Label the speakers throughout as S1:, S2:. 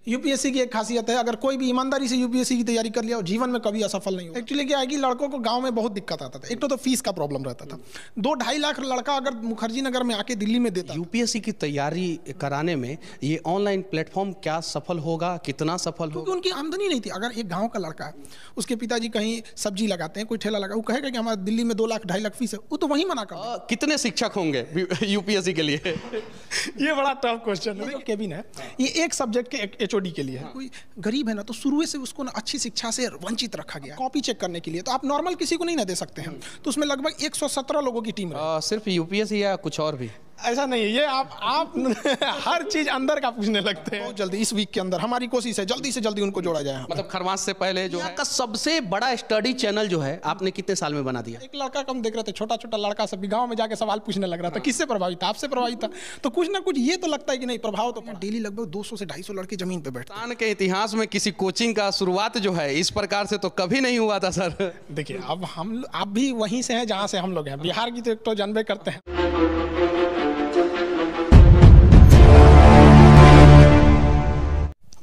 S1: UPSC की एक खासियत है, अगर कोई भी ईमानदारी से यूपीएससी की तैयारी कर लिया और जीवन में कभी असफल नहीं हो। एक्चुअली क्या है कि लड़कों को गांव में बहुत दिक्कत आता था। एक तो फीस का प्रॉब्लम रहता था। 2-2.5 लाख लड़का अगर मुखर्जी नगर में आके दिल्ली में देता।
S2: यूपीएससी की तैयारी कराने में ये ऑनलाइन प्लेटफॉर्म क्या सफल होगा, कितना सफल होगा?
S1: क्योंकि उनकी आमदनी नहीं थी। अगर एक गाँव का लड़का है, उसके पिताजी कहीं सब्जी लगाते हैं, कोई ठेला लगा, वो कहेगा कि हमारे दिल्ली में 2 लाख 2.5 लाख फीस है, वो तो वहीं मना कर।
S2: कितने शिक्षक होंगे यूपीएससी के लिए?
S1: ये बड़ा टफ क्वेश्चन है। केबिन है, ये एक सब्जेक्ट के एचओडी के लिए है। कोई गरीब है ना, तो शुरू से उसको ना अच्छी शिक्षा से वंचित रखा गया। कॉपी चेक करने के लिए तो आप नॉर्मल किसी को नहीं ना दे सकते हैं, तो उसमें लगभग 117 लोगों की टीम है।
S2: सिर्फ यूपीएससी या कुछ और भी?
S1: ऐसा नहीं है, ये आप हर चीज अंदर का पूछने लगते हैं। बहुत जल्दी इस वीक के अंदर हमारी कोशिश है जल्दी से जल्दी उनको जोड़ा जाए।
S2: मतलब खरमास से पहले जो है का सबसे बड़ा स्टडी चैनल जो है आपने कितने साल में बना दिया?
S1: एक लड़का कम देख रहे थे, छोटा छोटा लड़का सब गांव में जाके सवाल पूछने लग रहा था। किससे प्रभावित था? आपसे प्रभावित था। तो कुछ ना कुछ ये तो लगता है कि नहीं प्रभाव तो डेली लगभग 200 से 250 लड़के जमीन पे बैठते हैं।
S2: हिंदुस्तान के इतिहास में किसी कोचिंग का शुरुआत जो है इस प्रकार से तो कभी नहीं हुआ था सर।
S1: देखिए अब आप भी वहीं से हैं जहाँ से हम लोग हैं। बिहार की तो एक तो जानबे करते हैं।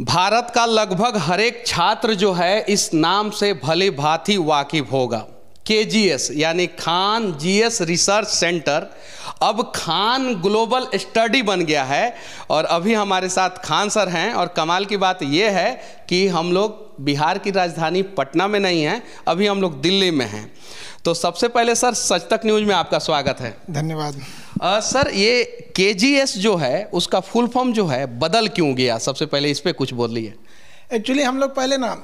S2: भारत का लगभग हर एक छात्र जो है इस नाम से भली भांति वाकिफ होगा। केजीएस यानी खान जीएस रिसर्च सेंटर अब खान ग्लोबल स्टडी बन गया है। और अभी हमारे साथ खान सर हैं और कमाल की बात यह है कि हम लोग बिहार की राजधानी पटना में नहीं हैं, अभी हम लोग दिल्ली में हैं। तो सबसे पहले सर सच तक न्यूज़ में आपका स्वागत है।
S1: धन्यवाद।
S2: सर ये केजीएस जो है उसका फुल फॉर्म जो है बदल क्यों गया? सबसे पहले इस पे कुछ बोलिए।
S1: एक्चुअली हम लोग पहले ना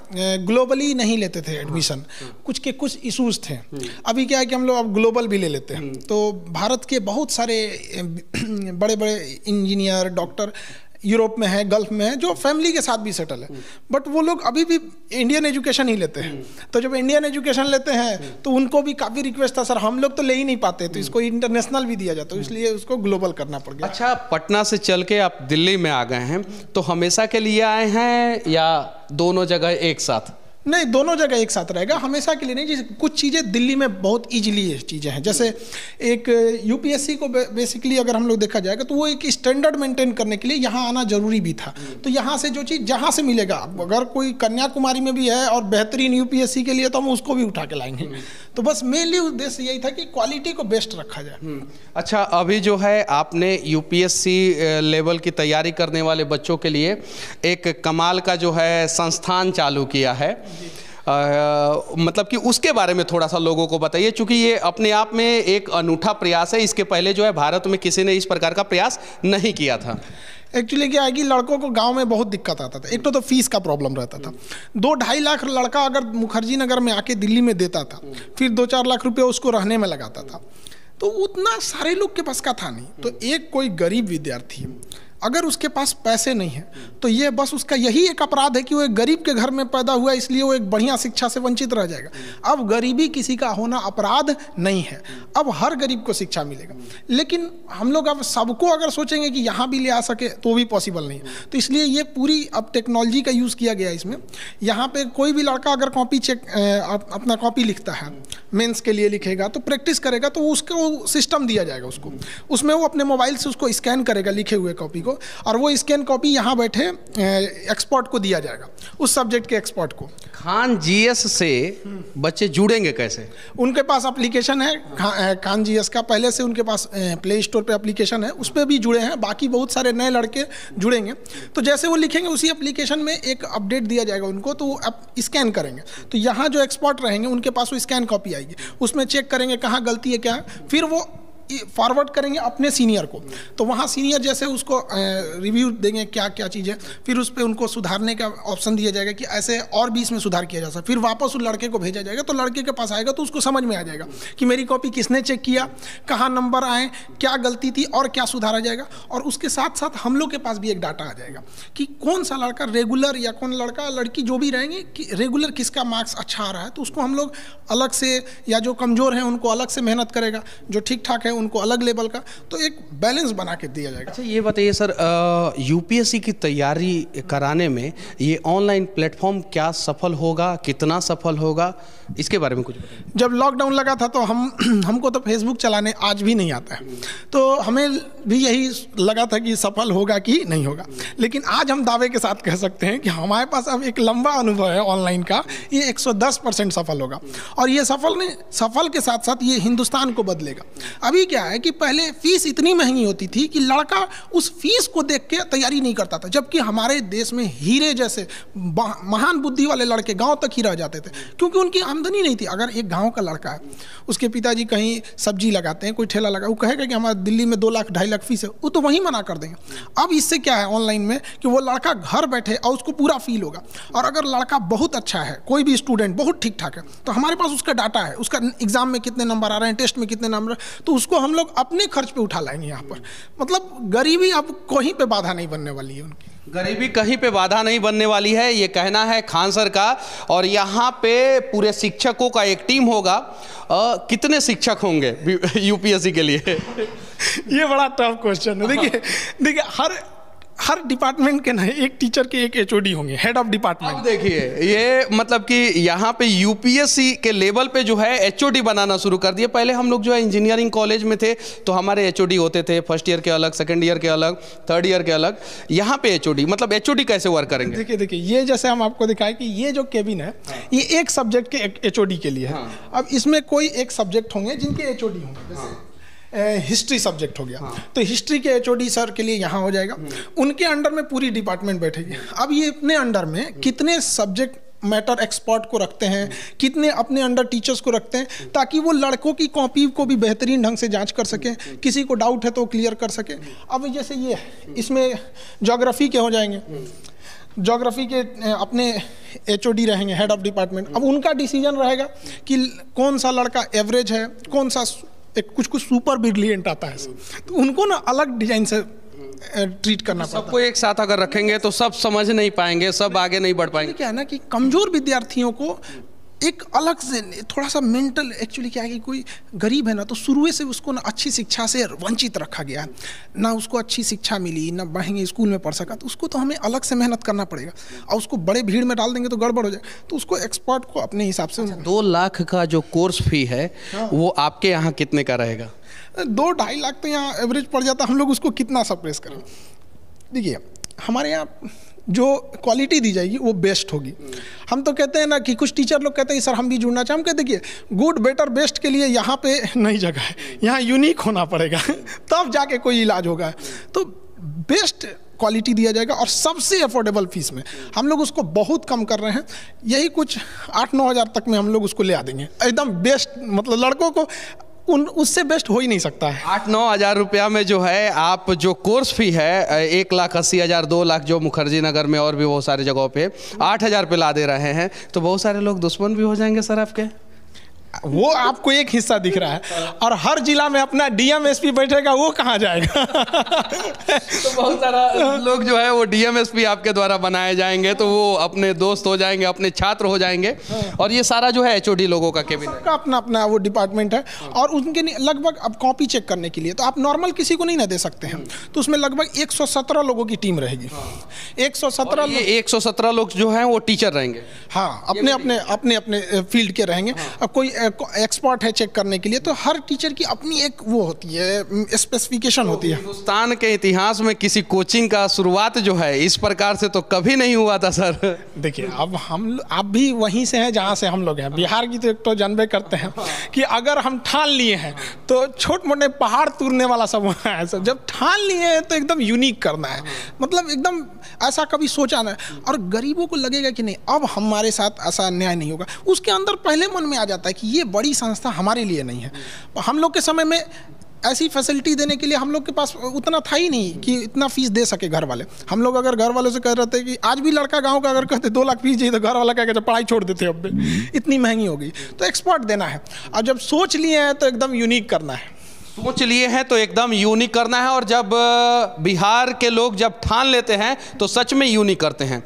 S1: ग्लोबली नहीं लेते थे एडमिशन, कुछ इश्यूज थे। अभी क्या है कि हम लोग अब ग्लोबल भी ले लेते हैं। तो भारत के बहुत सारे बड़े बड़े इंजीनियर डॉक्टर यूरोप में है, गल्फ में है, जो फैमिली के साथ भी सेटल है, बट वो लोग अभी भी इंडियन एजुकेशन ही लेते हैं। तो जब इंडियन एजुकेशन लेते हैं तो उनको भी काफ़ी रिक्वेस्ट था, सर हम लोग तो ले ही नहीं पाते, तो इसको इंटरनेशनल भी दिया जाता है, इसलिए उसको ग्लोबल करना पड़ गया।
S2: अच्छा, पटना से चल के आप दिल्ली में आ गए हैं, तो हमेशा के लिए आए हैं या दोनों जगह एक साथ?
S1: नहीं, दोनों जगह एक साथ रहेगा, हमेशा के लिए नहीं। जैसे कुछ चीज़ें दिल्ली में बहुत इजीली चीज़ें हैं, जैसे एक यूपीएससी को बेसिकली अगर हम लोग देखा जाएगा तो वो एक स्टैंडर्ड मेंटेन करने के लिए यहाँ आना जरूरी भी था। तो यहाँ से जो चीज़ जहाँ से मिलेगा, अगर कोई कन्याकुमारी में भी है और बेहतरीन यूपीएससी के लिए, तो हम उसको भी उठा के लाएंगे। तो बस मेनली उद्देश्य यही था कि क्वालिटी को बेस्ट रखा जाए।
S2: अच्छा, अभी जो है आपने यूपीएससी लेवल की तैयारी करने वाले बच्चों के लिए एक कमाल का जो है संस्थान चालू किया है। मतलब कि उसके बारे में थोड़ा सा लोगों को बताइए, क्योंकि ये अपने आप में एक अनूठा प्रयास है। इसके पहले जो है भारत में किसी ने इस प्रकार का प्रयास नहीं किया था।
S1: एक्चुअली क्या है कि लड़कों को गांव में बहुत दिक्कत आता था। एक तो फीस का प्रॉब्लम रहता था। 2-2.5 लाख लड़का अगर मुखर्जी नगर में आके दिल्ली में देता था, फिर 2-4 लाख रुपये उसको रहने में लगाता था, तो उतना सारे लोग के पास का था नहीं। तो एक कोई गरीब विद्यार्थी अगर उसके पास पैसे नहीं है, तो ये बस उसका यही एक अपराध है कि वो एक गरीब के घर में पैदा हुआ, इसलिए वो एक बढ़िया शिक्षा से वंचित रह जाएगा। अब गरीबी किसी का होना अपराध नहीं है, अब हर गरीब को शिक्षा मिलेगा। लेकिन हम लोग अब सबको अगर सोचेंगे कि यहाँ भी ले आ सके तो भी पॉसिबल नहीं है। तो इसलिए ये पूरी अब टेक्नोलॉजी का यूज़ किया गया है इसमें। यहाँ पे कोई भी लड़का अगर कॉपी अपना कॉपी लिखता है, मेंस के लिए लिखेगा, तो प्रैक्टिस करेगा, तो उसको सिस्टम दिया जाएगा उसको, उसमें वो अपने मोबाइल से उसको स्कैन करेगा लिखे हुए कॉपी को, और वो स्कैन कॉपी यहाँ बैठे एक्सपर्ट को दिया जाएगा, उस सब्जेक्ट के एक्सपर्ट को।
S2: खान जीएस से बच्चे जुड़ेंगे कैसे?
S1: उनके पास एप्लीकेशन है खान जीएस का, पहले से उनके पास प्ले स्टोर पे एप्लीकेशन है, उस पर भी जुड़े हैं। बाकी बहुत सारे नए लड़के जुड़ेंगे, तो जैसे वो लिखेंगे उसी एप्लीकेशन में एक अपडेट दिया जाएगा उनको, तो वो स्कैन करेंगे, तो यहाँ जो एक्सपर्ट रहेंगे उनके पास वो स्कैन कॉपी आएगी, उसमें चेक करेंगे कहाँ गलती है क्या है, फिर वो फॉरवर्ड करेंगे अपने सीनियर को। तो वहाँ सीनियर जैसे उसको रिव्यू देंगे क्या क्या चीज़ है, फिर उस पर उनको सुधारने का ऑप्शन दिया जाएगा कि ऐसे और भी इसमें सुधार किया जा सकता। फिर वापस उस लड़के को भेजा जाएगा, तो लड़के के पास आएगा तो उसको समझ में आ जाएगा कि मेरी कॉपी किसने चेक किया, कहाँ नंबर आए, क्या गलती थी और क्या सुधारा जाएगा। और उसके साथ साथ हम लोग के पास भी एक डाटा आ जाएगा कि कौन सा लड़का रेगुलर या कौन लड़का लड़की जो भी रहेंगे कि रेगुलर किसका मार्क्स अच्छा आ रहा है, तो उसको हम लोग अलग से, या जो कमज़ोर हैं उनको अलग से मेहनत करेगा, जो ठीक ठाक है उनको अलग लेवल का, तो एक बैलेंस बना के दिया जाएगा।
S2: अच्छा ये बताइए सर, यूपीएससी की तैयारी कराने में ये ऑनलाइन प्लेटफॉर्म क्या सफल होगा, कितना सफल होगा, इसके बारे में कुछ बताइए।
S1: जब लॉकडाउन लगा था तो हमको तो फेसबुक चलाने आज भी नहीं आता है, तो हमें भी यही लगा था कि सफल होगा कि नहीं होगा, लेकिन आज हम दावे के साथ कह सकते हैं कि हमारे पास अब एक लंबा अनुभव है ऑनलाइन का, ये 110% सफल होगा। और ये सफल के साथ साथ ये हिंदुस्तान को बदलेगा। अभी क्या है कि पहले फीस इतनी महंगी होती थी कि लड़का उस फीस को देख के तैयारी नहीं करता था, जबकि हमारे देश में हीरे जैसे महान बुद्धि वाले लड़के गांव तक ही रह जाते थे, क्योंकि उनकी आमदनी नहीं थी। अगर एक गांव का लड़का है, उसके पिताजी कहीं सब्जी लगाते हैं, कोई ठेला लगा, वो कहेगा कि हमारे दिल्ली में 2 लाख 2.5 लाख फीस है, वो तो वहीं मना कर देंगे। अब इससे क्या है ऑनलाइन में कि वो लड़का घर बैठे और उसको पूरा फील होगा। और अगर लड़का बहुत अच्छा है, कोई भी स्टूडेंट बहुत ठीक ठाक है, तो हमारे पास उसका डाटा है, उसका एग्जाम में कितने नंबर आ रहे हैं, टेस्ट में कितने नंबर, तो उसको हम लोग अपने खर्च पे उठा लाएंगे। यहाँ पर मतलब गरीबी अब कहीं पे बाधा नहीं बनने वाली है उनकी।
S2: गरीबी कहीं पे बाधा नहीं बनने वाली है, ये कहना है खान सर का। और यहाँ पे पूरे शिक्षकों का एक टीम होगा। कितने शिक्षक होंगे यूपीएससी के लिए?
S1: ये बड़ा टफ क्वेश्चन है। देखिए हर डिपार्टमेंट के ना एक टीचर के एक एचओडी होंगे, हेड ऑफ डिपार्टमेंट।
S2: अब देखिए ये मतलब कि यहाँ पे यूपीएससी के लेवल पे जो है एचओडी बनाना शुरू कर दिए। पहले हम लोग जो है इंजीनियरिंग कॉलेज में थे तो हमारे एचओडी होते थे, फर्स्ट ईयर के अलग, सेकंड ईयर के अलग, थर्ड ईयर के अलग। यहाँ पे एचओडी मतलब एचओडी कैसे वर्क करेंगे?
S1: देखिए ये जैसे हम आपको दिखाए कि ये जो केबिन है, ये एक सब्जेक्ट के एचओडी के लिए है। अब इसमें कोई एक सब्जेक्ट होंगे जिनके एचओडी होंगे, जैसे हिस्ट्री सब्जेक्ट हो गया, तो हिस्ट्री के एचओडी सर के लिए यहाँ हो जाएगा, उनके अंडर में पूरी डिपार्टमेंट बैठेगी। अब ये अपने अंडर में कितने सब्जेक्ट मैटर एक्सपर्ट को रखते हैं, कितने अपने अंडर टीचर्स को रखते हैं, ताकि वो लड़कों की कॉपी को भी बेहतरीन ढंग से जांच कर सकें, किसी को डाउट है तो वो क्लियर कर सके। अब जैसे ये इसमें ज्योग्राफी के हो जाएंगे, ज्योग्राफी के अपने एचओडी रहेंगे, हेड ऑफ डिपार्टमेंट। अब उनका डिसीजन रहेगा कि कौन सा लड़का एवरेज है, कौन सा एक कुछ सुपर ब्रिलियंट आता है, तो उनको ना अलग डिजाइन से ट्रीट करना पड़ता है।
S2: सबको एक साथ अगर रखेंगे तो सब समझ नहीं पाएंगे, सब आगे नहीं बढ़ पाएंगे।
S1: क्या है ना कि कमजोर विद्यार्थियों को एक अलग से थोड़ा सा मेंटल, एक्चुअली क्या है कि कोई गरीब है ना, तो शुरू से उसको ना अच्छी शिक्षा से वंचित रखा गया है, ना उसको अच्छी शिक्षा मिली, ना महंगे स्कूल में पढ़ सका, तो उसको तो हमें अलग से मेहनत करना पड़ेगा। और उसको बड़े भीड़ में डाल देंगे तो गड़बड़ हो जाए, तो उसको एक्सपर्ट को अपने हिसाब से।
S2: 2 लाख का जो कोर्स फी है वो आपके यहाँ कितने का रहेगा?
S1: 2-2.5 लाख तो यहाँ एवरेज पड़ जाता, हम लोग उसको कितना सप्रेस करें। देखिए हमारे यहाँ जो क्वालिटी दी जाएगी वो बेस्ट होगी। हम तो कहते हैं ना कि कुछ टीचर लोग कहते हैं सर हम भी जुड़ना चाहें, हम कहते देखिए गुड बेटर बेस्ट के लिए यहाँ पे नहीं जगह है, यहाँ यूनिक होना पड़ेगा तब जाके कोई इलाज होगा। तो बेस्ट क्वालिटी दिया जाएगा और सबसे अफोर्डेबल फीस में। हम लोग उसको बहुत कम कर रहे हैं, यही कुछ 8-9 हज़ार तक में हम लोग उसको ले आ देंगे एकदम बेस्ट। मतलब लड़कों को उससे बेस्ट हो ही नहीं सकता है।
S2: 8-9 हज़ार रुपया में जो है आप जो कोर्स फी है 1,80,000 2 लाख जो मुखर्जी नगर में और भी बहुत सारी जगहों पे 8,000 पे ला दे रहे हैं, तो बहुत सारे लोग दुश्मन भी हो जाएंगे सर आपके।
S1: वो आपको एक हिस्सा दिख रहा है, और हर जिला में अपना डीएम एसपी बैठेगा, वो कहाँ जाएगा
S2: तो बहुत सारा लोग जो है वो डीएम एसपी आपके द्वारा बनाए जाएंगे, तो वो अपने दोस्त हो जाएंगे, अपने छात्र हो जाएंगे। और ये सारा जो है एचओडी लोगों का केबिन है,
S1: अपना अपना वो डिपार्टमेंट है। और उनके लगभग अब कॉपी चेक करने के लिए तो आप नॉर्मल किसी को नहीं ना दे सकते हैं, तो उसमें लगभग 117 लोगों की टीम रहेगी।
S2: 117 लोग जो हैं वो टीचर रहेंगे।
S1: हाँ, अपने अपने अपने अपने फील्ड के रहेंगे। अब कोई एक्सपर्ट है चेक करने के लिए, तो हर टीचर की अपनी एक वो होती है, स्पेसिफिकेशन होती है।
S2: हिंदुस्तान के इतिहास में किसी कोचिंग का शुरुआत जो है इस प्रकार से तो कभी नहीं हुआ था सर।
S1: देखिए अब आप भी वहीं से हैं जहाँ से हम लोग हैं, बिहार की तो एक तो जानबे करते हैं कि अगर हम ठान लिए हैं तो छोटे मोटे पहाड़ तोड़ने वाला सब वहाँ है। सब जब ठान लिए हैं तो एकदम यूनिक करना है, मतलब एकदम ऐसा कभी सोचा ना। और गरीबों को लगेगा कि नहीं अब हमारे साथ ऐसा अन्याय नहीं होगा, उसके अंदर पहले मन में आ जाता है कि ये बड़ी संस्था हमारे लिए नहीं है। हम लोग के समय में ऐसी फैसिलिटी देने के लिए हम लोग के पास उतना था ही नहीं कि इतना फीस दे सके घर वाले। हम लोग अगर घर वालों से कह रहे थे कि आज भी लड़का गांव का अगर कहते 2 लाख फीस चाहिए, तो घर वाला क्या कहते पढ़ाई छोड़ देते, अब इतनी महंगी हो गई। तो एक्सपर्ट देना है, और जब सोच लिए हैं तो एकदम यूनिक करना है।
S2: सोच लिए हैं तो एकदम यूनिक करना है, और जब बिहार के लोग जब ठान लेते हैं तो सच में यूनिक करते हैं।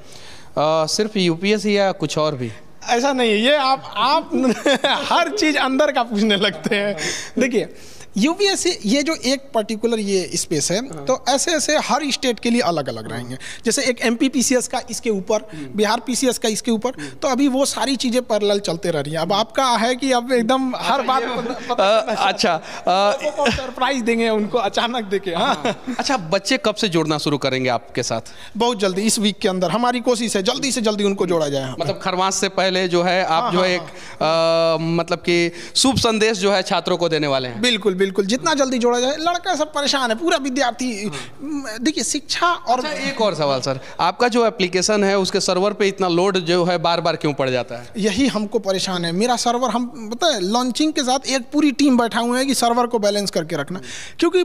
S2: सिर्फ यूपीएससी या कुछ और भी?
S1: ऐसा नहीं है, ये आप हर चीज़ अंदर का पूछने लगते हैं। देखिए यूपीएससी ये जो एक पर्टिकुलर ये स्पेस है, तो ऐसे ऐसे हर स्टेट के लिए अलग अलग रहेंगे। जैसे एक एमपी पीसीएस का इसके ऊपर, बिहार पीसीएस का इसके ऊपर, तो अभी वो सारी चीज़ें पैरेलल चलते रह रही हैं। अब आपका है कि अब एकदम हर बात
S2: अच्छा
S1: सरप्राइज देंगे उनको अचानक देके। हाँ
S2: अच्छा, बच्चे कब से जुड़ना शुरू करेंगे आपके साथ?
S1: बहुत जल्दी, इस वीक के अंदर हमारी कोशिश है जल्दी से जल्दी उनको जोड़ा जाए।
S2: मतलब खरमास से पहले जो है आप जो है एक मतलब कि शुभ संदेश जो है छात्रों को देने वाले हैं।
S1: बिल्कुल बिल्कुल, जितना जल्दी जोड़ा जाए। लड़का सब परेशान है, पूरा विद्यार्थी। देखिए शिक्षा और
S2: एक और सवाल सर, आपका जो एप्लीकेशन है उसके सर्वर पे इतना लोड जो है बार बार क्यों पड़ जाता है?
S1: यही हमको परेशान है। मेरा सर्वर, हम पता है लॉन्चिंग के साथ एक पूरी टीम बैठा हुआ है कि सर्वर को बैलेंस करके रखना। क्योंकि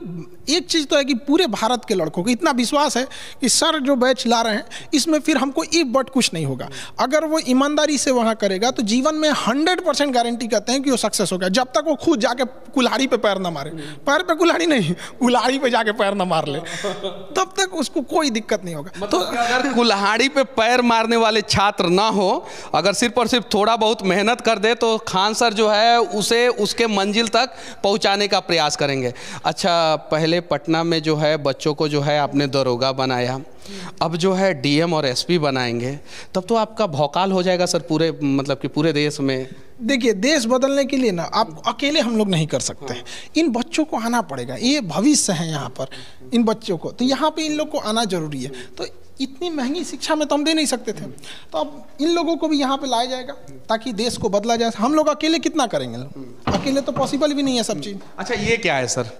S1: एक चीज़ तो है कि पूरे भारत के लड़कों को इतना विश्वास है कि सर जो बैच ला रहे हैं इसमें फिर हमको इफ बट कुछ नहीं होगा। अगर वो ईमानदारी से वहाँ करेगा तो जीवन में 100% गारंटी कहते हैं कि वो सक्सेस होगा। जब तक वो खुद जाके कुल्हाड़ी पे पैर ना मारे, पैर पे कुल्हाड़ी नहीं, कुल्हाड़ी पे जाके पैर ना मार ले, तब तक उसको कोई दिक्कत नहीं होगा।
S2: मतलब तो अगर कुल्हाड़ी पे पैर मारने वाले छात्र ना हो, अगर सिर्फ और सिर्फ थोड़ा बहुत मेहनत कर दे तो खान सर जो है उसे उसके मंजिल तक पहुंचाने का प्रयास करेंगे। अच्छा, पहले पटना में जो है बच्चों को जो है आपने दरोगा बनाया, अब जो है डीएम और एसपी बनाएंगे, तब तो आपका भौकाल हो जाएगा सर पूरे, मतलब कि पूरे देश में।
S1: देखिए देश बदलने के लिए ना आप अकेले हम लोग नहीं कर सकते हैं। इन बच्चों को आना पड़ेगा, ये भविष्य है यहाँ पर इन बच्चों को, तो यहाँ पे इन लोग को आना जरूरी है। तो इतनी महंगी शिक्षा में तो हम दे नहीं सकते थे, तो अब इन लोगों को भी यहाँ पे लाया जाएगा ताकि देश को बदला जाए। हम लोग अकेले कितना करेंगे, अकेले तो पॉसिबल भी नहीं है सब चीज़।
S2: अच्छा, ये क्या है सर?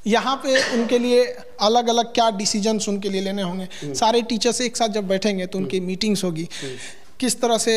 S1: यहाँ पे उनके लिए अलग अलग क्या डिसीजंस उनके लिए लेने होंगे। सारे टीचर्स एक साथ जब बैठेंगे तो उनकी मीटिंग्स होगी, किस तरह से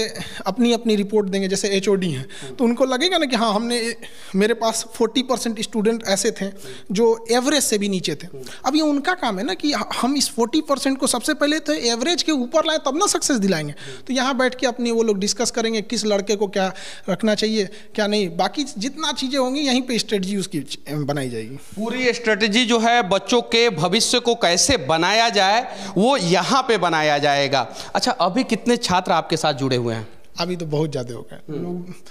S1: अपनी अपनी रिपोर्ट देंगे। जैसे एचओडी हैं तो उनको लगेगा ना कि हाँ हमने, मेरे पास 40% स्टूडेंट ऐसे थे जो एवरेज से भी नीचे थे। अब ये उनका काम है ना कि हम इस 40% को सबसे पहले तो एवरेज के ऊपर लाएं, तब ना सक्सेस दिलाएंगे। तो यहाँ बैठ के अपनी वो लोग डिस्कस करेंगे किस लड़के को क्या रखना चाहिए क्या नहीं, बाकी जितना चीज़ें होंगी यहीं पर स्ट्रेटजी उसकी बनाई जाएगी।
S2: पूरी स्ट्रेटजी जो है बच्चों के भविष्य को कैसे बनाया जाए वो यहाँ पे बनाया जाएगा। अच्छा, अभी कितने छात्र आपके साथ जुड़े हुए हैं?
S1: अभी तो बहुत ज़्यादा हो गए,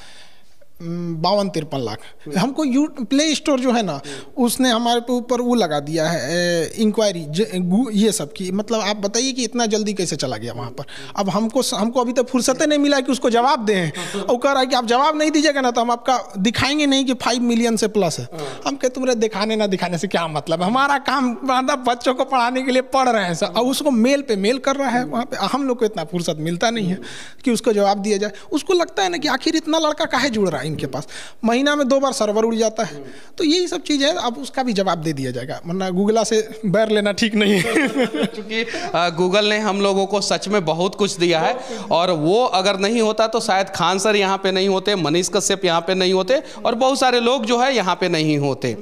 S1: 52-53 लाख। हमको प्ले स्टोर जो है ना उसने हमारे पे ऊपर वो लगा दिया है इंक्वायरी ये सब की। मतलब आप बताइए कि इतना जल्दी कैसे चला गया वहाँ पर। अब हमको अभी तक फुर्सत नहीं मिला कि उसको जवाब दें। और कह रहा है कि आप जवाब नहीं दीजिएगा ना तो हम आपका दिखाएंगे नहीं कि 5 मिलियन से प्लस है। हम कहते तुम्हारे दिखाने ना दिखाने से क्या मतलब, हमारा काम बच्चों को पढ़ाने के लिए पढ़ रहे हैं सर, और उसको मेल पे मेल कर रहा है वहाँ पे। हम लोग को इतना फुर्सत मिलता नहीं है कि उसको जवाब दिया जाए। उसको लगता है ना कि आखिर इतना लड़का काहे जुड़ रहा है इनके पास, महीना में 2 बार सर्वर उड़ जाता है। तो यही सब चीज़ है, अब उसका भी जवाब दे दिया जाएगा, वरना गूगला से बैर लेना ठीक नहीं है।
S2: क्योंकि गूगल ने हम लोगों को सच में बहुत कुछ दिया है, और वो अगर नहीं होता तो शायद खान सर यहाँ पे नहीं होते, मनीष कश्यप यहाँ पे नहीं होते, और बहुत सारे लोग जो है यहाँ पे नहीं होते।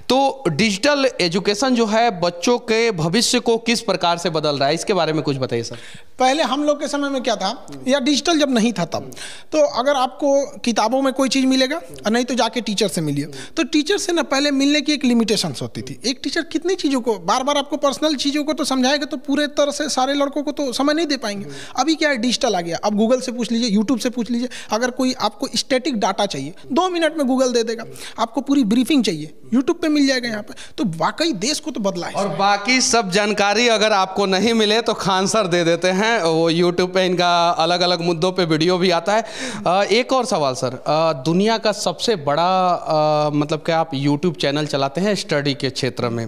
S2: तो डिजिटल एजुकेशन जो है बच्चों के भविष्य को किस प्रकार से बदल रहा है, इसके बारे में कुछ बताइए सर।
S1: पहले हम लोग के समय में क्या था, या डिजिटल जब नहीं था तब, तो अगर आपको किताबों में कोई चीज़ मिलेगा और नहीं तो जाके टीचर से मिलिए। तो टीचर से ना पहले मिलने की एक लिमिटेशंस होती थी। एक टीचर कितनी चीज़ों को बार बार आपको पर्सनल चीज़ों को तो समझाएगा तो पूरे तरह से सारे लड़कों को तो समय नहीं दे पाएंगे। अभी क्या है, डिजिटल आ गया, अब गूगल से पूछ लीजिए, यूट्यूब से पूछ लीजिए। अगर कोई आपको स्टैटिक डाटा चाहिए 2 मिनट में गूगल दे देगा। आपको पूरी ब्रीफिंग चाहिए यूट्यूब पे मिल जाएगा यहाँ पे। तो वाकई देश को तो बदला है।
S2: और बाकी सब जानकारी अगर आपको नहीं मिले तो खान सर दे देते हैं, वो यूट्यूब पे इनका अलग अलग मुद्दों पे वीडियो भी आता है। एक और सवाल सर, दुनिया का सबसे बड़ा मतलब कि आप यूट्यूब चैनल चलाते हैं स्टडी के क्षेत्र में,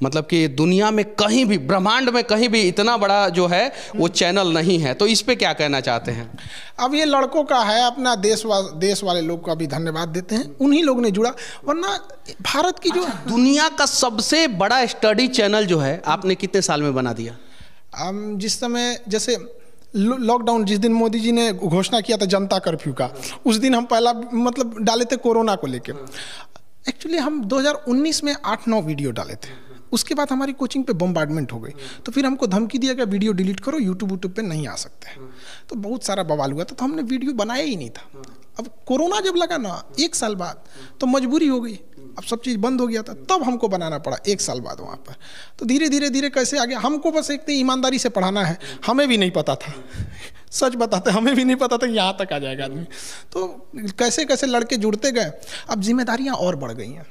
S2: मतलब कि दुनिया में कहीं भी, ब्रह्मांड में कहीं भी इतना बड़ा जो है वो चैनल नहीं है, तो इस पे क्या कहना चाहते हैं?
S1: अब ये लड़कों का है, अपना देश वाले लोग का भी धन्यवाद देते हैं, उन्हीं लोग ने जुड़ा, वरना भारत की जो
S2: दुनिया का सबसे बड़ा स्टडी चैनल जो है आपने कितने साल में बना दिया?
S1: जिस समय जैसे लॉकडाउन, जिस दिन मोदी जी ने घोषणा किया था जनता कर्फ्यू का, उस दिन हम पहला मतलब डाले थे कोरोना को लेके। एक्चुअली हम 2019 में 8-9 वीडियो डाले थे। उसके बाद हमारी कोचिंग पे बम्बार्डमेंट हो गई, तो फिर हमको धमकी दिया गया वीडियो डिलीट करो, यूट्यूब पे नहीं आ सकते। तो बहुत सारा बवाल हुआ था, तो हमने वीडियो बनाया ही नहीं था। अब कोरोना जब लगा ना 1 साल बाद, तो मजबूरी हो गई, अब सब चीज़ बंद हो गया था, तब हमको बनाना पड़ा 1 साल बाद वहाँ पर। तो धीरे धीरे कैसे आ गया, हमको बस एक ईमानदारी से पढ़ाना है, हमें भी नहीं पता था सच बताते हमें भी नहीं पता था कि यहाँ तक आ जाएगा आदमी। तो कैसे कैसे लड़के जुड़ते गए, अब जिम्मेदारियाँ और बढ़ गई हैं।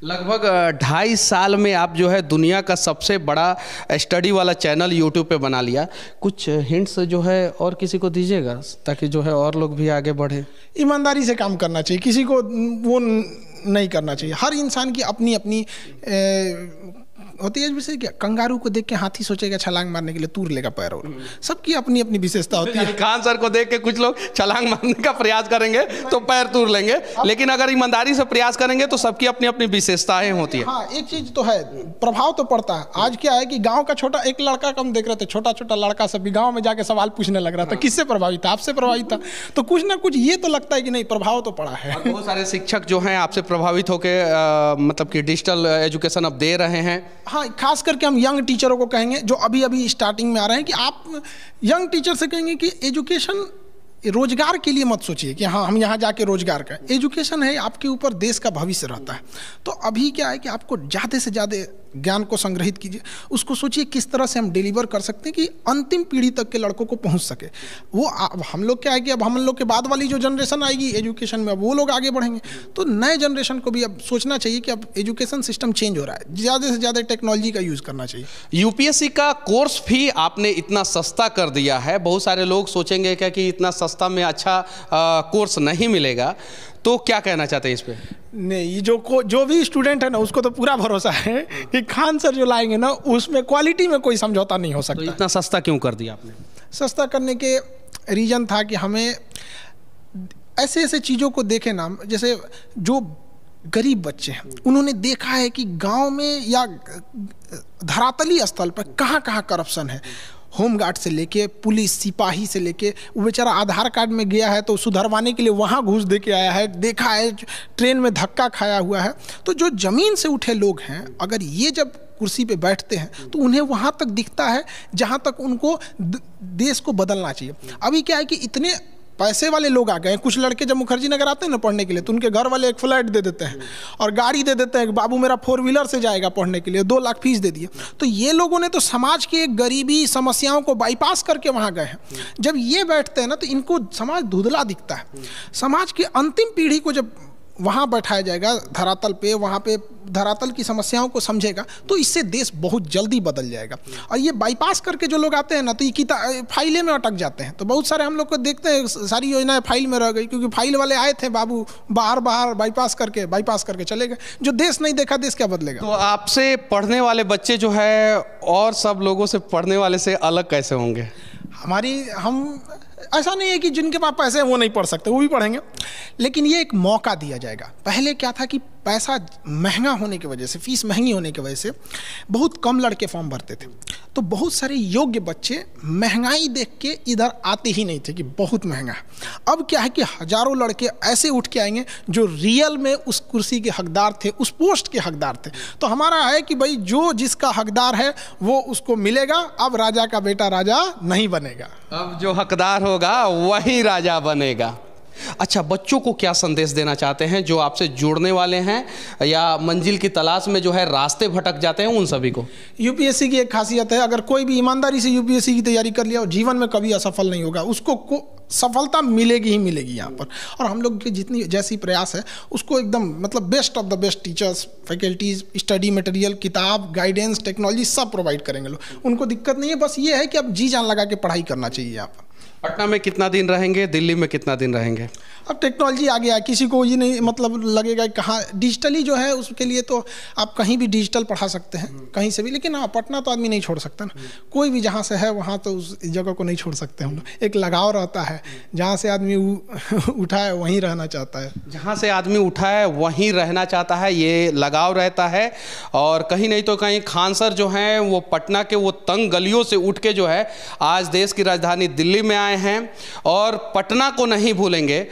S2: लगभग 2.5 साल में आप जो है दुनिया का सबसे बड़ा स्टडी वाला चैनल यूट्यूब पे बना लिया। कुछ हिंट्स जो है और किसी को दीजिएगा ताकि जो है और लोग भी आगे बढ़े?
S1: ईमानदारी से काम करना चाहिए, किसी को वो नहीं करना चाहिए। हर इंसान की अपनी अपनी होती है। जैसे क्या कंगारू को देख के हाथी सोचेगा छलांग मारने के लिए, तूर लेगा पैर, और सबकी अपनी अपनी विशेषता होती है।
S2: खान सर को देख के कुछ लोग छलांग मारने का प्रयास करेंगे तो पैर तूर लेंगे, लेकिन अगर ईमानदारी से प्रयास करेंगे तो सबकी अपनी अपनी विशेषताएं होती है।
S1: हाँ, एक चीज तो है, प्रभाव तो पड़ता है। आज क्या है कि गांव का छोटा एक लड़का कम देख रहे थे, छोटा छोटा लड़का सब भी गांव में जाके सवाल पूछने लग रहा था। किससे प्रभावित था? आपसे प्रभावित था। तो कुछ ना कुछ ये तो लगता है कि नहीं, प्रभाव तो पड़ा है।
S2: बहुत सारे शिक्षक जो हैं आपसे प्रभावित होकर मतलब कि डिजिटल एजुकेशन अब दे रहे हैं।
S1: हाँ, खास करके हम यंग टीचरों को कहेंगे जो अभी अभी स्टार्टिंग में आ रहे हैं कि आप यंग टीचर से कहेंगे कि एजुकेशन रोजगार के लिए मत सोचिए कि हाँ हम यहाँ जाके रोजगार करें। एजुकेशन है आपके ऊपर देश का भविष्य रहता है। तो अभी क्या है कि आपको ज़्यादा से ज़्यादा ज्ञान को संग्रहित कीजिए, उसको सोचिए किस तरह से हम डिलीवर कर सकते हैं कि अंतिम पीढ़ी तक के लड़कों को पहुँच सके। वो अब हम लोग क्या है कि अब हम लोग के बाद वाली जो जनरेशन आएगी एजुकेशन में, अब वो लोग आगे बढ़ेंगे। तो नए जनरेशन को भी अब सोचना चाहिए कि अब एजुकेशन सिस्टम चेंज हो रहा है, ज़्यादा से ज़्यादा टेक्नोलॉजी का यूज़ करना चाहिए।
S2: यूपीएससी का कोर्स फी आपने इतना सस्ता कर दिया है, बहुत सारे लोग सोचेंगे क्या कि इतना सस्ता में अच्छा कोर्स नहीं मिलेगा, तो क्या कहना चाहते हैं इस पे?
S1: नहीं, जो भी स्टूडेंट है ना उसको तो पूरा भरोसा है कि खान सर जो लाएंगे ना उसमें क्वालिटी में कोई समझौता नहीं हो सकता।
S2: तो इतना सस्ता क्यों कर दिया आपने?
S1: सस्ता करने के रीज़न था कि हमें ऐसे ऐसे चीज़ों को देखे ना, जैसे जो गरीब बच्चे हैं उन्होंने देखा है कि गांव में या धरातली स्थल पर कहाँ कहाँ करप्शन है। होमगार्ड से लेके पुलिस सिपाही से लेके, वो बेचारा आधार कार्ड में गया है तो सुधरवाने के लिए वहाँ घूस दे के आया है, देखा है ट्रेन में धक्का खाया हुआ है। तो जो ज़मीन से उठे लोग हैं, अगर ये जब कुर्सी पे बैठते हैं तो उन्हें वहाँ तक दिखता है जहाँ तक उनको देश को बदलना चाहिए। अभी क्या है कि इतने पैसे वाले लोग आ गए हैं। कुछ लड़के जब मुखर्जी नगर आते हैं ना पढ़ने के लिए तो उनके घर वाले एक फ्लैट दे देते हैं और गाड़ी दे देते हैं कि बाबू मेरा 4 व्हीलर से जाएगा पढ़ने के लिए, 2 लाख फीस दे दिए। तो ये लोगों ने तो समाज की एक गरीबी समस्याओं को बाईपास करके वहाँ गए हैं। जब ये बैठते हैं ना तो इनको समाज धुंधला दिखता है। समाज की अंतिम पीढ़ी को जब वहाँ बैठाया जाएगा धरातल पे, वहाँ पे धरातल की समस्याओं को समझेगा तो इससे देश बहुत जल्दी बदल जाएगा। और ये बाईपास करके जो लोग आते हैं ना तो ये फाइलें में अटक जाते हैं। तो बहुत सारे हम लोग को देखते हैं सारी योजनाएं फाइल में रह गई, क्योंकि फाइल वाले आए थे बाबू बाहर बाईपास करके चले गए। जो देश नहीं देखा देश क्या बदलेगा।
S2: तो आपसे पढ़ने वाले बच्चे जो है और सब लोगों से पढ़ने वाले से अलग कैसे होंगे?
S1: हम ऐसा नहीं है कि जिनके पास पैसे हैं वो नहीं पढ़ सकते, वो भी पढ़ेंगे, लेकिन ये एक मौका दिया जाएगा। पहले क्या था कि पैसा महंगा होने की वजह से, फीस महंगी होने की वजह से बहुत कम लड़के फॉर्म भरते थे। तो बहुत सारे योग्य बच्चे महंगाई देख के इधर आते ही नहीं थे कि बहुत महंगा है। अब क्या है कि हजारों लड़के ऐसे उठ के आएंगे जो रियल में उस कुर्सी के हकदार थे, उस पोस्ट के हकदार थे। तो हमारा है कि भाई जो जिसका हकदार है वो उसको मिलेगा। अब राजा का बेटा राजा नहीं बनेगा,
S2: अब जो हकदार होगा वही राजा बनेगा। अच्छा, बच्चों को क्या संदेश देना चाहते हैं जो आपसे जुड़ने वाले हैं या मंजिल की तलाश में जो है रास्ते भटक जाते हैं उन सभी को?
S1: यूपीएससी की एक खासियत है, अगर कोई भी ईमानदारी से यूपीएससी की तैयारी कर लिया और जीवन में कभी असफल नहीं होगा, उसको सफलता मिलेगी ही मिलेगी यहाँ पर। और हम लोग के जितनी जैसी प्रयास है उसको एकदम मतलब best of the best teachers, faculties, study material, किताब, गाइडेंस, टेक्नोलॉजी सब प्रोवाइड करेंगे लोग। उनको दिक्कत नहीं है, बस ये है कि अब जी जान लगा के पढ़ाई करना चाहिए यहाँ पर।
S2: पटना में कितना दिन रहेंगे, दिल्ली में कितना दिन रहेंगे?
S1: अब टेक्नोलॉजी आ गया, किसी को ये नहीं मतलब लगेगा कहाँ डिजिटली जो है, उसके लिए तो आप कहीं भी डिजिटल पढ़ा सकते हैं कहीं से भी। लेकिन हाँ, पटना तो आदमी नहीं छोड़ सकता ना, कोई भी जहाँ से है वहाँ तो उस जगह को नहीं छोड़ सकते हम लोग। एक लगाव रहता है, जहाँ से आदमी उठा है वहीं रहना चाहता है।
S2: जहाँ से आदमी उठा है वहीं रहना चाहता है, ये लगाव रहता है। और कहीं नहीं तो कहीं खान सर जो हैं वो पटना के वो तंग गलियों से उठ के जो है आज देश की राजधानी दिल्ली में आए हैं और पटना को नहीं भूलेंगे।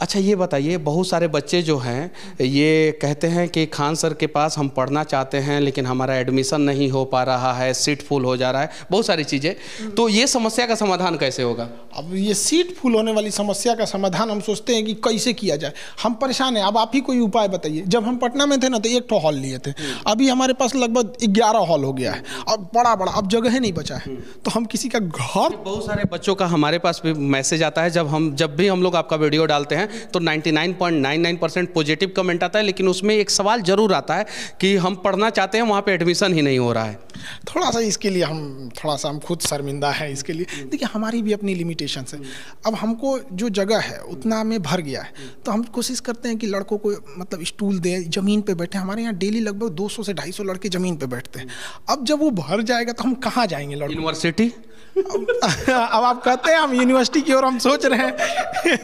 S2: अच्छा ये बताइए, बहुत सारे बच्चे जो हैं ये कहते हैं कि खान सर के पास हम पढ़ना चाहते हैं लेकिन हमारा एडमिशन नहीं हो पा रहा है, सीट फुल हो जा रहा है, बहुत सारी चीज़ें, तो ये समस्या का समाधान कैसे होगा?
S1: अब ये सीट फुल होने वाली समस्या का समाधान हम सोचते हैं कि कैसे किया जाए, हम परेशान हैं। अब आप ही कोई उपाय बताइए। जब हम पटना में थे ना तो 1 हॉल लिए थे, अभी हमारे पास लगभग 11 हॉल हो गया है, अब बड़ा बड़ा, अब जगह नहीं बचा है, तो हम किसी का घर।
S2: बहुत सारे बच्चों का हमारे पास भी मैसेज आता है, जब भी हम लोग आपका वीडियो डालते हैं तो 99.99% पॉजिटिव कमेंट आता है, लेकिन उसमें एक सवाल जरूर आता है कि हम पढ़ना चाहते हैं, वहाँ पे एडमिशन ही नहीं हो रहा है।
S1: थोड़ा सा इसके लिए हम खुद शर्मिंदा हैं इसके लिए। देखिए हमारी भी अपनी लिमिटेशंस है। अब हमको जो जगह है उतना में भर गया है, तो हम कोशिश करते हैं कि लड़कों को मतलब स्टूल दे, ज़मीन पे बैठे। हमारे यहाँ डेली लगभग 200 से 250 लड़के ज़मीन पे बैठते हैं। अब जब वो भर जाएगा तो हम कहाँ जाएंगे लड़के?
S2: यूनिवर्सिटी।
S1: अब आप कहते हैं हम यूनिवर्सिटी की ओर हम सोच रहे हैं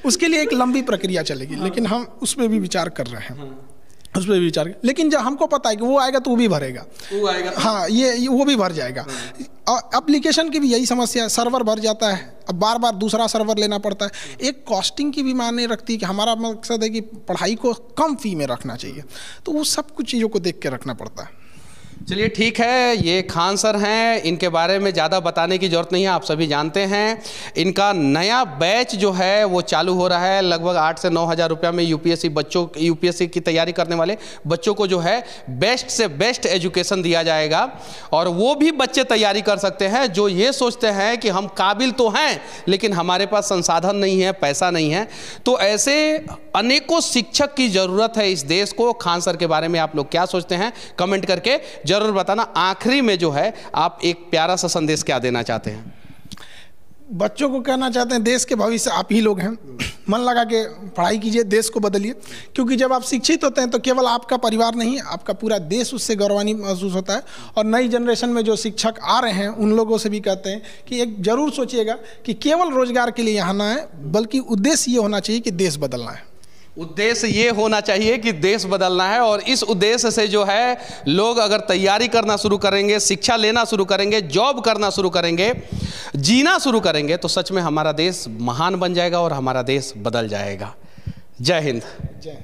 S1: उसके लिए एक लंबी प्रक्रिया चलेगी, लेकिन हम उस पर भी विचार कर रहे हैं, उस पर भी विचार। लेकिन जब हमको पता है कि वो आएगा तो वो भी भरेगा, वो आएगा, हाँ ये वो भी भर जाएगा। एप्लीकेशन की भी यही समस्या है, सर्वर भर जाता है, अब बार बार दूसरा सर्वर लेना पड़ता है। एक कॉस्टिंग की भी मायने रखती है कि हमारा मकसद है कि पढ़ाई को कम फी में रखना चाहिए, तो वो सब कुछ चीज़ों को देख के रखना पड़ता है।
S2: चलिए ठीक है, ये खान सर हैं, इनके बारे में ज़्यादा बताने की ज़रूरत नहीं है, आप सभी जानते हैं। इनका नया बैच जो है वो चालू हो रहा है, लगभग 8 से 9 हज़ार रुपया में यूपीएससी की तैयारी करने वाले बच्चों को जो है बेस्ट से बेस्ट एजुकेशन दिया जाएगा। और वो भी बच्चे तैयारी कर सकते हैं जो ये सोचते हैं कि हम काबिल तो हैं लेकिन हमारे पास संसाधन नहीं है, पैसा नहीं है। तो ऐसे अनेकों शिक्षक की ज़रूरत है इस देश को। खान सर के बारे में आप लोग क्या सोचते हैं, कमेंट करके जरूर बताना। आखिरी में जो है आप एक प्यारा सा संदेश क्या देना चाहते हैं?
S1: बच्चों को कहना चाहते हैं, देश के भविष्य आप ही लोग हैं, मन लगा के पढ़ाई कीजिए, देश को बदलिए। क्योंकि जब आप शिक्षित होते हैं तो केवल आपका परिवार नहीं, आपका पूरा देश उससे गौरवान्वित महसूस होता है। और नई जनरेशन में जो शिक्षक आ रहे हैं उन लोगों से भी कहते हैं कि एक जरूर सोचिएगा कि केवल रोजगार के लिए यहाँ ना है, बल्कि उद्देश्य ये होना चाहिए कि देश बदलना है।
S2: उद्देश्य ये होना चाहिए कि देश बदलना है। और इस उद्देश्य से जो है लोग अगर तैयारी करना शुरू करेंगे, शिक्षा लेना शुरू करेंगे, जॉब करना शुरू करेंगे, जीना शुरू करेंगे, तो सच में हमारा देश महान बन जाएगा और हमारा देश बदल जाएगा। जय हिंद।
S1: जय।